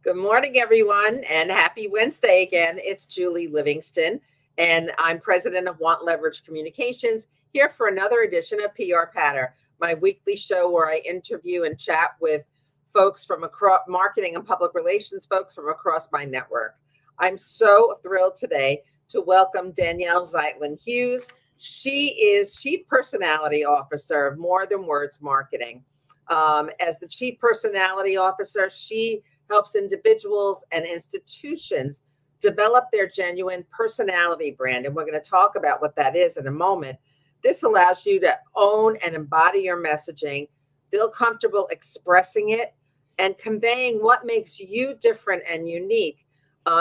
Good morning, everyone, and happy Wednesday again. It's Julie Livingston, and I'm president of Want Leverage Communications, here for another edition of PR Patter, my weekly show where I interview and chat with folks from across marketing and public relations folks from across my network. I'm so thrilled today to welcome Danielle Zeitlin Hughes. She is Chief Personality Officer of More Than Words Marketing. As the Chief Personality Officer, she helps individuals and institutions develop their genuine personality brand. And we're going to talk about what that is in a moment. This allows you to own and embody your messaging, feel comfortable expressing it, and conveying what makes you different and unique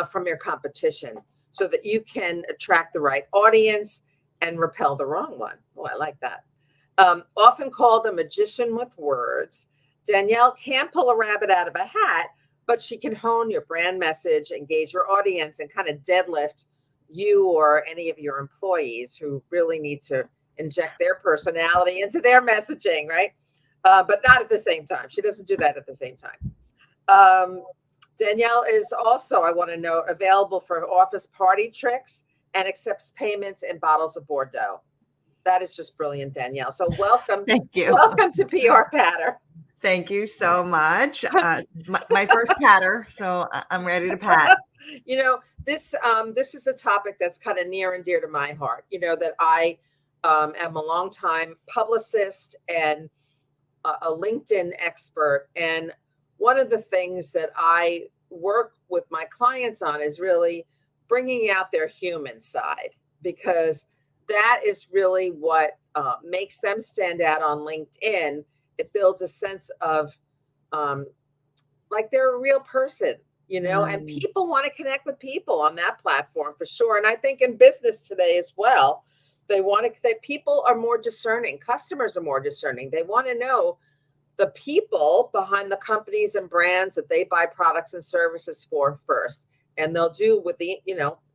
from your competition so that you can attract the right audience and repel the wrong one. Oh, I like that. Often called a magician with words, Danielle can't pull a rabbit out of a hat, but she can hone your brand message, engage your audience, and kind of deadlift you or any of your employees who really need to inject their personality into their messaging, right? But not at the same time. She doesn't do that at the same time. Danielle is also, I want to note, available for office party tricks and accepts payments in bottles of Bordeaux. That is just brilliant, Danielle. So welcome. Thank you. Welcome to PR Patter. Thank you so much. My first patter, so I'm ready to pat. You know, this is a topic that's kind of near and dear to my heart. You know, that I am a longtime publicist and a LinkedIn expert. And one of the things that I work with my clients on is really bringing out their human side, because that is really what makes them stand out on LinkedIn. It builds a sense of like they're a real person, you know, and people want to connect with people on that platform for sure. And I think in business today as well, that people are more discerning. Customers are more discerning. They want to know the people behind the companies and brands that they buy products and services for first. And they'll do with the,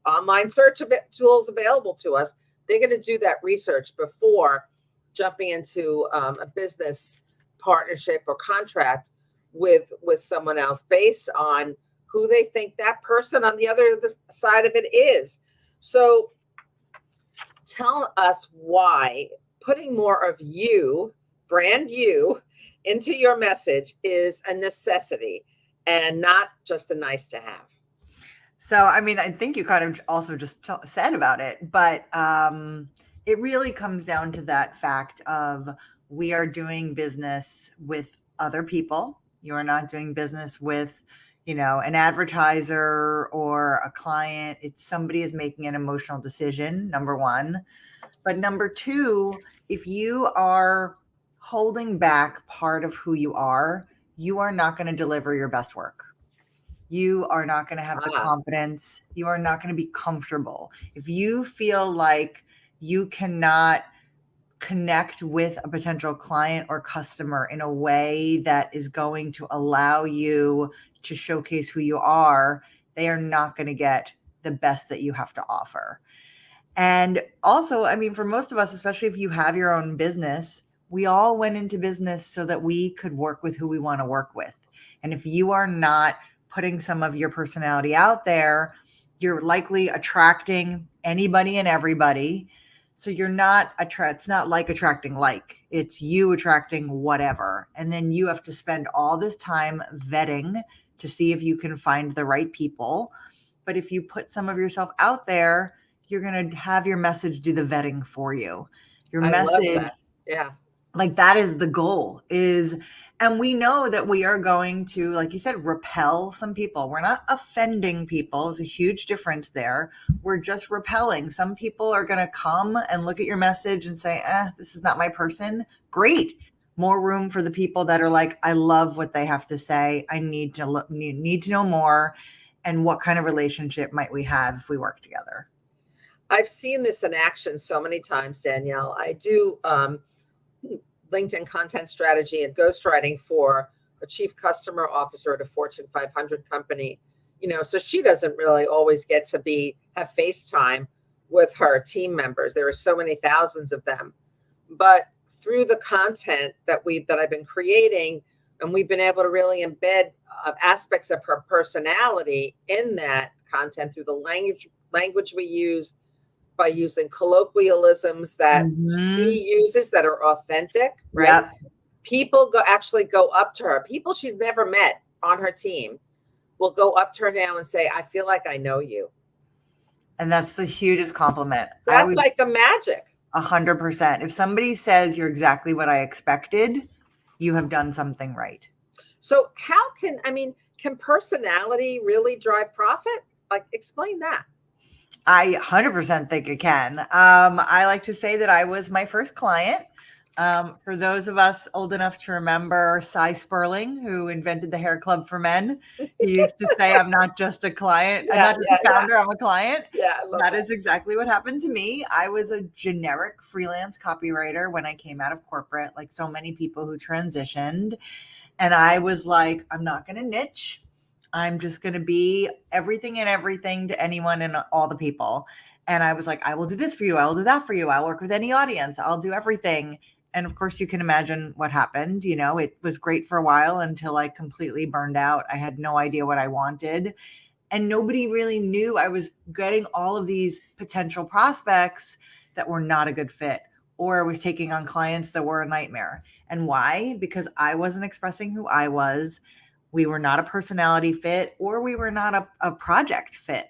online search tools available to us. They're going to do that research before jumping into a business partnership or contract with someone else based on who they think that person on the other side of it is. So tell us why putting more of you, brand you, into your message is a necessity and not just a nice to have. So, I mean, I think you kind of also just said about it, but it really comes down to that fact of we are doing business with other people. You are not doing business with, an advertiser or a client. It's somebody is making an emotional decision, number one. But number two, if you are holding back part of who you are not going to deliver your best work. You are not going to have the confidence. You are not going to be comfortable. If you feel like you cannot connect with a potential client or customer in a way that is going to allow you to showcase who you are, they are not going to get the best that you have to offer. And also, I mean, for most of us, especially if you have your own business, we all went into business so that we could work with who we want to work with. And if you are not putting some of your personality out there, you're likely attracting anybody and everybody. So you're not it's not like attracting like, it's you attracting whatever. And then you have to spend all this time vetting to see if you can find the right people. But if you put some of yourself out there, you're going to have your message do the vetting for you. Your message. Love that. Yeah. Like that is the goal and we know that we are going to, like you said, repel some people. We're not offending people. There's a huge difference there. We're just repelling. Some people are going to come and look at your message and say, this is not my person. Great. More room for the people that are like, I love what they have to say. I need to know more. And what kind of relationship might we have if we work together? I've seen this in action so many times, Danielle. I do LinkedIn content strategy and ghostwriting for a chief customer officer at a Fortune 500 company. So she doesn't really always get to have FaceTime with her team members. There are so many thousands of them. But through the content that I've been creating, And we've been able to really embed aspects of her personality in that content through the language we use, by using colloquialisms that Mhm. she uses that are authentic, right? Yep. People actually go up to her. People she's never met on her team will go up to her now and say, I feel like I know you. And that's the hugest compliment. I That's would like the magic. 100%. If somebody says you're exactly what I expected, you have done something right. So can personality really drive profit? Like, explain that. I 100% think it can. I like to say that I was my first client. For those of us old enough to remember Cy Sperling, who invented the Hair Club for Men, he used to say, I'm not just a client, I'm Yeah, not just yeah, a founder, I'm a client. yeah. I love That is exactly what happened to me. I was a generic freelance copywriter when I came out of corporate, like so many people who transitioned. And I was like, I'm not going to niche. I'm just going to be everything and everything to anyone and all the people. And I was like, I will do this for you. I will do that for you. I'll work with any audience. I'll do everything. And of course, you can imagine what happened. You know, it was great for a while until I completely burned out. I had no idea what I wanted. And nobody really knew I was getting all of these potential prospects that were not a good fit, or I was taking on clients that were a nightmare. And why? Because I wasn't expressing who I was. We were not a personality fit, or we were not a project fit.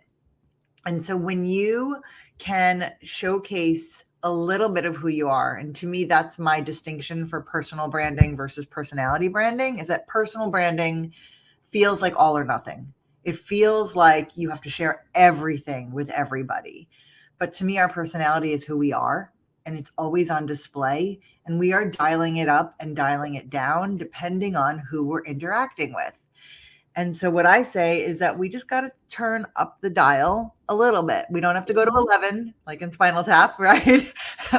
And so when you can showcase a little bit of who you are, and to me, that's my distinction for personal branding versus personality branding, is that personal branding feels like all or nothing. It feels like you have to share everything with everybody. But to me, our personality is who we are, and it's always on display. And we are dialing it up and dialing it down depending on who we're interacting with. And so, what I say is that we just got to turn up the dial a little bit. We don't have to go to 11, like in Spinal Tap, right?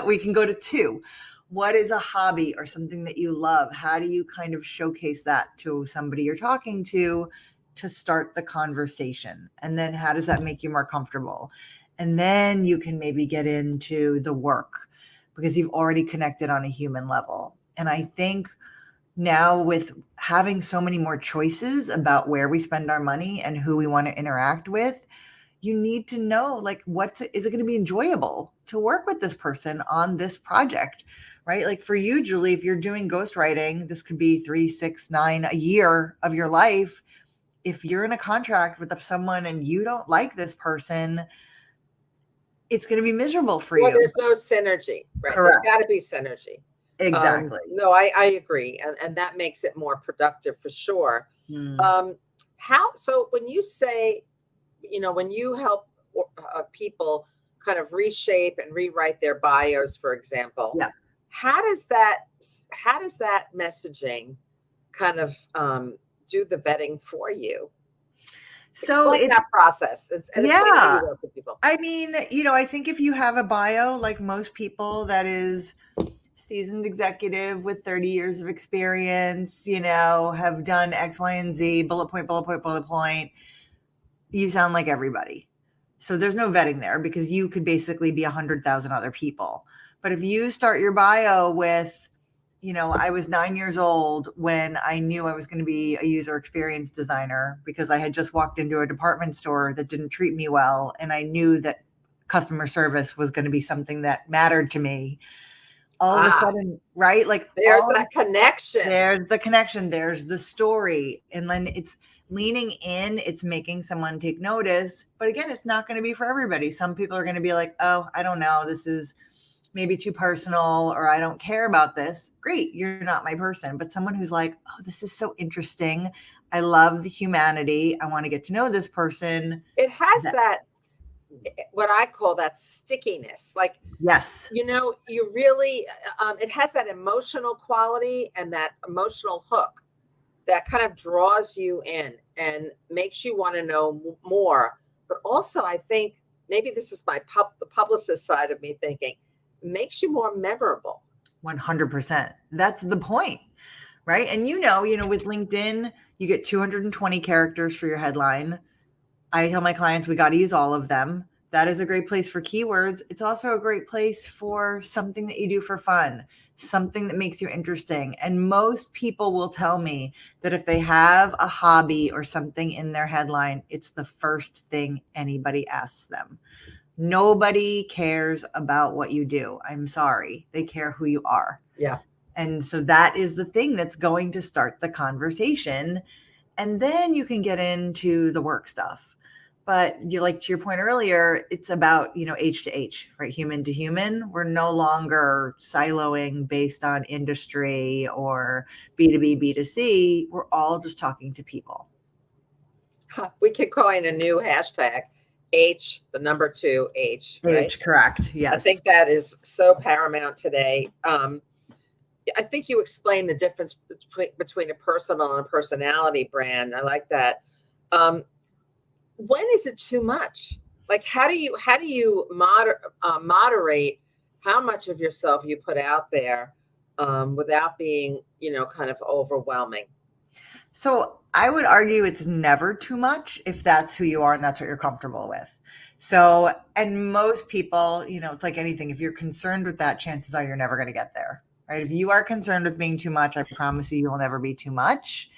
We can go to 2. What is a hobby or something that you love? How do you kind of showcase that to somebody you're talking to start the conversation? And then how does that make you more comfortable? And then you can maybe get into the work because you've already connected on a human level. And I think now, with having so many more choices about where we spend our money and who we want to interact with, you need to know, like, is it going to be enjoyable to work with this person on this project, right? Like for you, Julie, if you're doing ghostwriting, this could be 3, 6, 9, a year of your life. If you're in a contract with someone and you don't like this person, it's going to be miserable for you. There's no synergy, right? Correct. There's got to be synergy. Exactly. No, I agree. And that makes it more productive for sure. So when you say, when you help people kind of reshape and rewrite their bios, for example, yeah. how does that messaging kind of do the vetting for you? So explain that process. And yeah, explain how you work with people. I mean, I think if you have a bio, like most people, that is seasoned executive with 30 years of experience, have done X, Y, and Z, bullet point, bullet point, bullet point, you sound like everybody. So there's no vetting there because you could basically be 100,000 other people. But if you start your bio with, I was 9 years old when I knew I was going to be a user experience designer because I had just walked into a department store that didn't treat me well. And I knew that customer service was going to be something that mattered to me. All of a sudden, right? Like there's that connection. There's the connection. There's the story. And then it's leaning in, it's making someone take notice. But again, it's not going to be for everybody. Some people are going to be like, oh, I don't know. This is maybe too personal, or I don't care about this. Great. You're not my person. But someone who's like, oh, this is so interesting. I love the humanity. I want to get to know this person. It has that what I call that stickiness. Like, yes, you really, it has that emotional quality and that emotional hook that kind of draws you in and makes you want to know more. But also, I think maybe this is the publicist side of me thinking, makes you more memorable. 100%. That's the point, right? And with LinkedIn, you get 220 characters for your headline. I tell my clients we got to use all of them. That is a great place for keywords. It's also a great place for something that you do for fun, something that makes you interesting. And most people will tell me that if they have a hobby or something in their headline, it's the first thing anybody asks them. Nobody cares about what you do. I'm sorry. They care who you are. Yeah. And so that is the thing that's going to start the conversation. And then you can get into the work stuff. But you, like, to your point earlier, it's about, H to H, right? Human to human. We're no longer siloing based on industry or B2B, B2C. We're all just talking to people. We could coin a new hashtag, H, the number 2, H, right? H, correct. Yes. I think that is so paramount today. I think you explained the difference between a personal and a personality brand. I like that. When is it too much? Like, how do you moderate how much of yourself you put out there without being, kind of overwhelming? So I would argue it's never too much if that's who you are and that's what you're comfortable with. So, and most people, it's like anything. If you're concerned with that, chances are you're never going to get there, right? If you are concerned with being too much, I promise you will never be too much.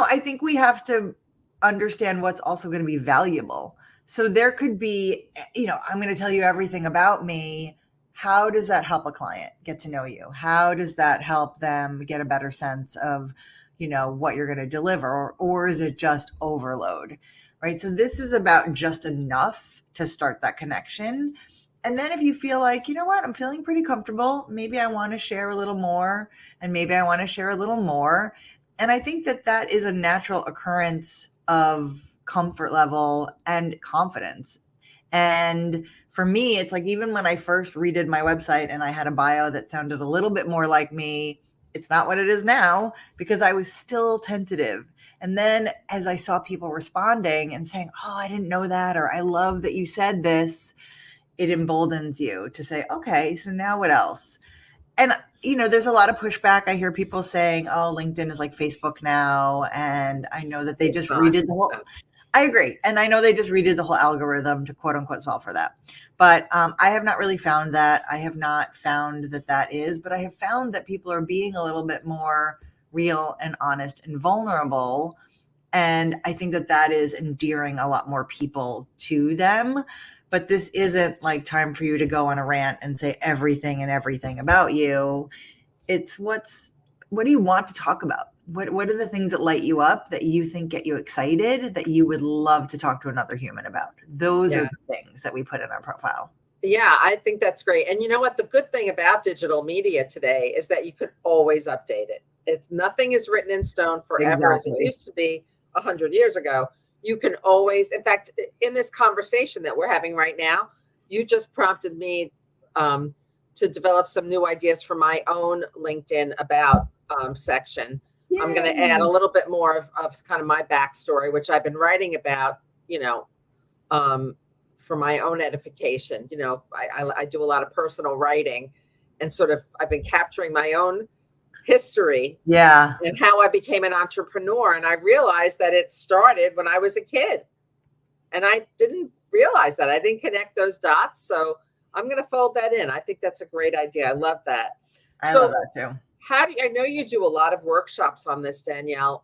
I think we have to understand what's also going to be valuable. So there could be, I'm going to tell you everything about me. How does that help a client get to know you? How does that help them get a better sense of, what you're going to deliver? Or is it just overload, right? So this is about just enough to start that connection. And then if you feel like, I'm feeling pretty comfortable, maybe I want to share a little more, and maybe I want to share a little more. And I think that is a natural occurrence of comfort level and confidence. And for me, it's like, even when I first redid my website and I had a bio that sounded a little bit more like me, it's not what it is now because I was still tentative. And then as I saw people responding and saying, oh, I didn't know that, or I love that you said this, it emboldens you to say, okay, so now what else? And, there's a lot of pushback. I hear people saying, oh, LinkedIn is like Facebook now. And I know that they just redid the whole, I agree. And I know they just redid the whole algorithm to quote unquote solve for that. But I have not really found that. I have not found that is, but I have found that people are being a little bit more real and honest and vulnerable. And I think that is endearing a lot more people to them. But this isn't like time for you to go on a rant and say everything about you. It's what do you want to talk about? What are the things that light you up, that you think get you excited, that you would love to talk to another human about? Those are the things that we put in our profile. Yeah, I think that's great. And you know what? The good thing about digital media today is that you could always update it. Nothing is written in stone forever, as it used to be 100 years ago. You can always, in fact, in this conversation that we're having right now, you just prompted me to develop some new ideas for my own LinkedIn About section. Yay. I'm going to add a little bit more of kind of my backstory, which I've been writing about, for my own edification. I do a lot of personal writing, and sort of I've been capturing my own history and how I became an entrepreneur. And I realized that it started when I was a kid, and I didn't realize that. I didn't connect those dots. So I'm going to fold that in. I think that's a great idea. I love that. I love that too. I know you do a lot of workshops on this, Danielle.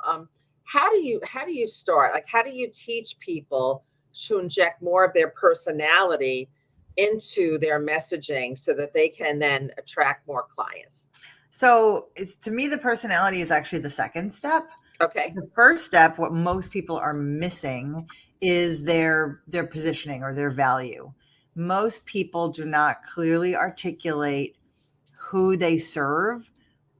How do you start? Like, how do you teach people to inject more of their personality into their messaging so that they can then attract more clients? So to me, the personality is actually the second step. Okay. The first step, what most people are missing, is their positioning or their value. Most people do not clearly articulate who they serve,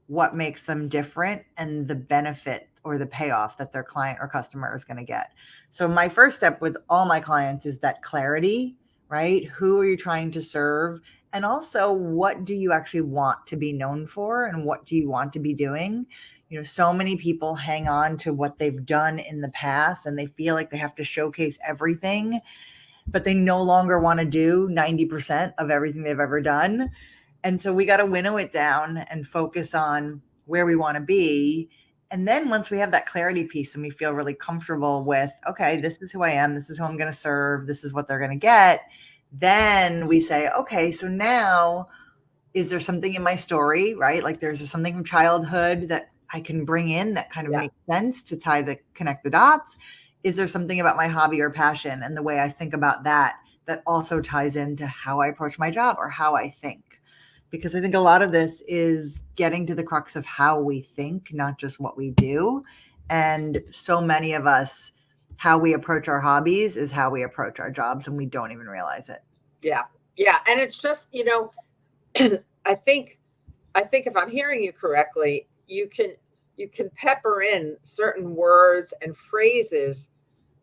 what makes them different, and the benefit or the payoff that their client or customer is going to get. So my first step with all my clients is that clarity, right? Who are you trying to serve? And also, what do you actually want to be known for, and what do you want to be doing? So many people hang on to what they've done in the past, and they feel like they have to showcase everything, but they no longer want to do 90% of everything they've ever done. And so we got to winnow it down and focus on where we want to be. And then once we have that clarity piece and we feel really comfortable with, okay, this is who I am, this is who I'm going to serve, this is what they're going to get, then we say, okay, so now is there something in my story, right? Like there's something from childhood that I can bring in that kind of Yeah. makes sense to connect the dots? Is there something about my hobby or passion and the way I think about that also ties into how I approach my job or how I think? Because I think a lot of this is getting to the crux of how we think, not just what we do. And so many of us, how we approach our hobbies is how we approach our jobs, and we don't even realize it. Yeah. Yeah. And it's just, I think if I'm hearing you correctly, you can pepper in certain words and phrases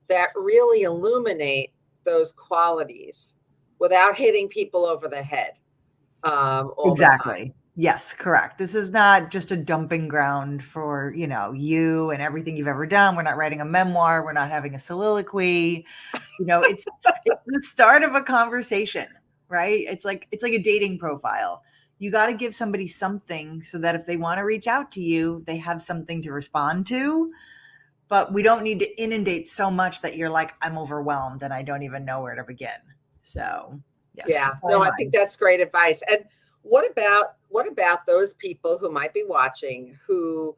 that really illuminate those qualities without hitting people over the head all the time. Exactly. Yes, correct. This is not just a dumping ground for, you and everything you've ever done. We're not writing a memoir. We're not having a soliloquy. It's the start of a conversation, right? It's like a dating profile. You got to give somebody something so that if they want to reach out to you, they have something to respond to. But we don't need to inundate so much that you're like, I'm overwhelmed and I don't even know where to begin. So, yes. Yeah, no, I think that's great advice. And what about those people who might be watching who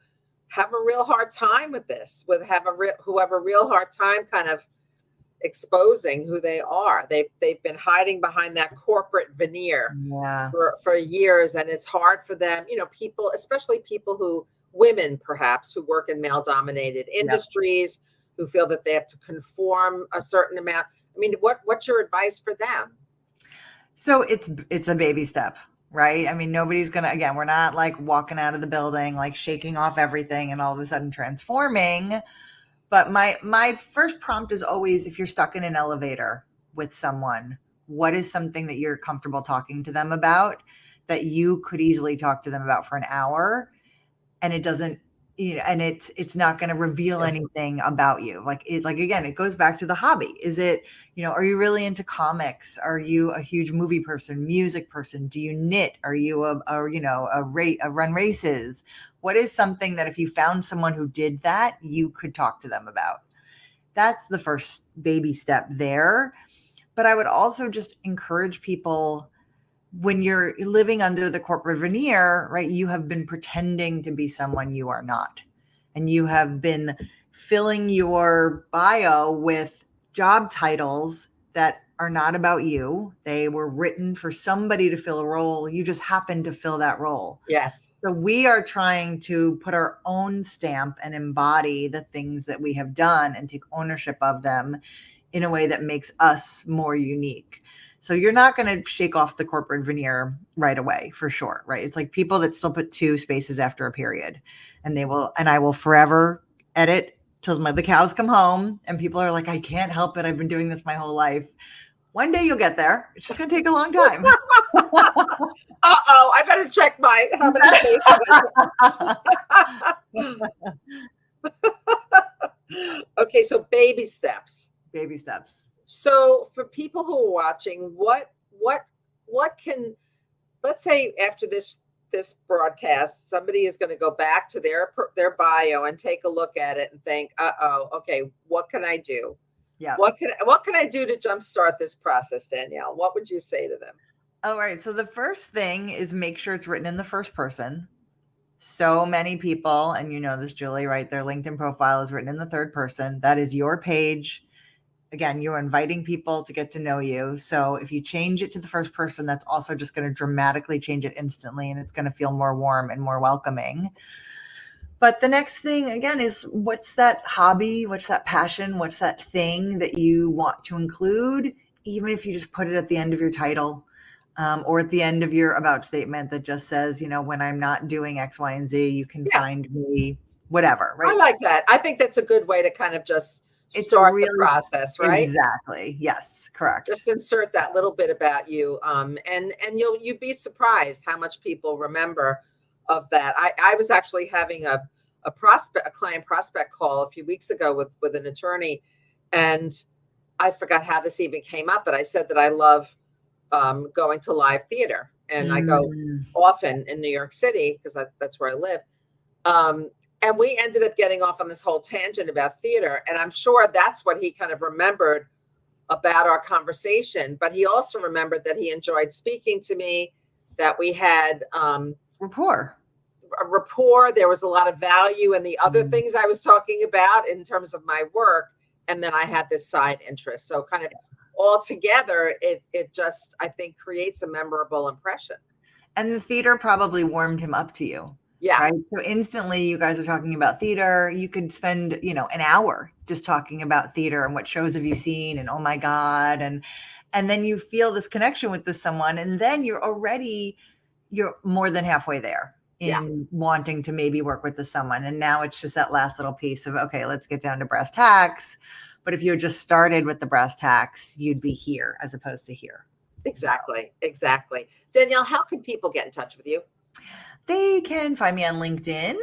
have a real hard time with this, who have a real hard time kind of exposing who they are? They've been hiding behind that corporate veneer for years, and it's hard for them. People, especially women perhaps, who work in male-dominated industries, who feel that they have to conform a certain amount. I mean, what's your advice for them? So it's a baby step, right? I mean, nobody's going to, again, we're not like walking out of the building, like shaking off everything and all of a sudden transforming. But my first prompt is always, if you're stuck in an elevator with someone, what is something that you're comfortable talking to them about that you could easily talk to them about for an hour? And it doesn't, and it's not going to reveal anything about you. Again, it goes back to the hobby. Is it, are you really into comics? Are you a huge movie person, music person? Do you knit? Are you run races? What is something that if you found someone who did that, you could talk to them about? That's the first baby step there. But I would also just encourage people, when you're living under the corporate veneer, right, you have been pretending to be someone you are not. And you have been filling your bio with job titles that are not about you. They were written for somebody to fill a role. You just happen to fill that role. Yes. So we are trying to put our own stamp and embody the things that we have done and take ownership of them in a way that makes us more unique. So you're not going to shake off the corporate veneer right away, for sure, right? It's like people that still put 2 spaces after a period, and I will forever edit till the cows come home, and people are like, I can't help it. I've been doing this my whole life. One day you'll get there. It's just going to take a long time. I better check how many spaces. Okay, so baby steps. Baby steps. So for people who are watching, what can, let's say after this broadcast, somebody is going to go back to their bio and take a look at it and think, okay, what can I do? Yeah. What can I do to jumpstart this process, Danielle? What would you say to them? All right. So the first thing is make sure it's written in the first person. So many people, and you know this, Julie, right? Their LinkedIn profile is written in the third person. That is your page. Again, you're inviting people to get to know you. So if you change it to the first person, that's also just going to dramatically change it instantly, and it's going to feel more warm and more welcoming. But the next thing, again, is what's that hobby? What's that passion? What's that thing that you want to include? Even if you just put it at the end of your title, or at the end of your about statement that just says, when I'm not doing X, Y, and Z, you can find me, whatever. Right? I like that. I think that's a good way to kind of just start the process, right? Exactly. Yes, correct. Just insert that little bit about you, and you'd be surprised how much people remember of that. I was actually having a client prospect call a few weeks ago with an attorney, and I forgot how this even came up, but I said that I love going to live theater, and I go often in New York City because that's where I live. And we ended up getting off on this whole tangent about theater. And I'm sure that's what he kind of remembered about our conversation. But he also remembered that he enjoyed speaking to me, that we had Rapport. a rapport. There was a lot of value in the other things I was talking about in terms of my work. And then I had this side interest. So kind of all together, it just, I think, creates a memorable impression. And the theater probably warmed him up to you. Yeah. Right. So instantly you guys are talking about theater. You could spend, an hour just talking about theater and what shows have you seen and oh my God. And then you feel this connection with this someone, and then you're more than halfway there in wanting to maybe work with this someone. And now it's just that last little piece of, okay, let's get down to brass tacks. But if you had just started with the brass tacks, you'd be here as opposed to here. Exactly. Danielle, how can people get in touch with you? They can find me on LinkedIn,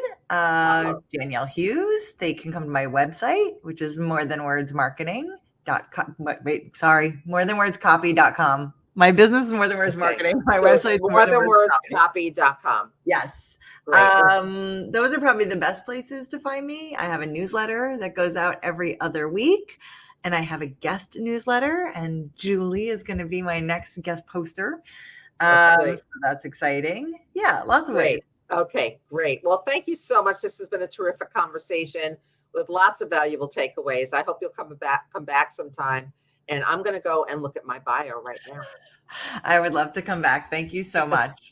Danielle Hughes. They can come to my website, which is morethanwordscopy.com. My business is More Than Words Marketing. My website is morethanwordscopy.com. Yes. Those are probably the best places to find me. I have a newsletter that goes out every other week, and I have a guest newsletter, and Julie is going to be my next guest poster. So that's exciting. Yeah, lots of ways. Okay, great. Well, thank you so much. This has been a terrific conversation with lots of valuable takeaways. I hope you'll come back sometime. And I'm going to go and look at my bio right now. I would love to come back. Thank you so much.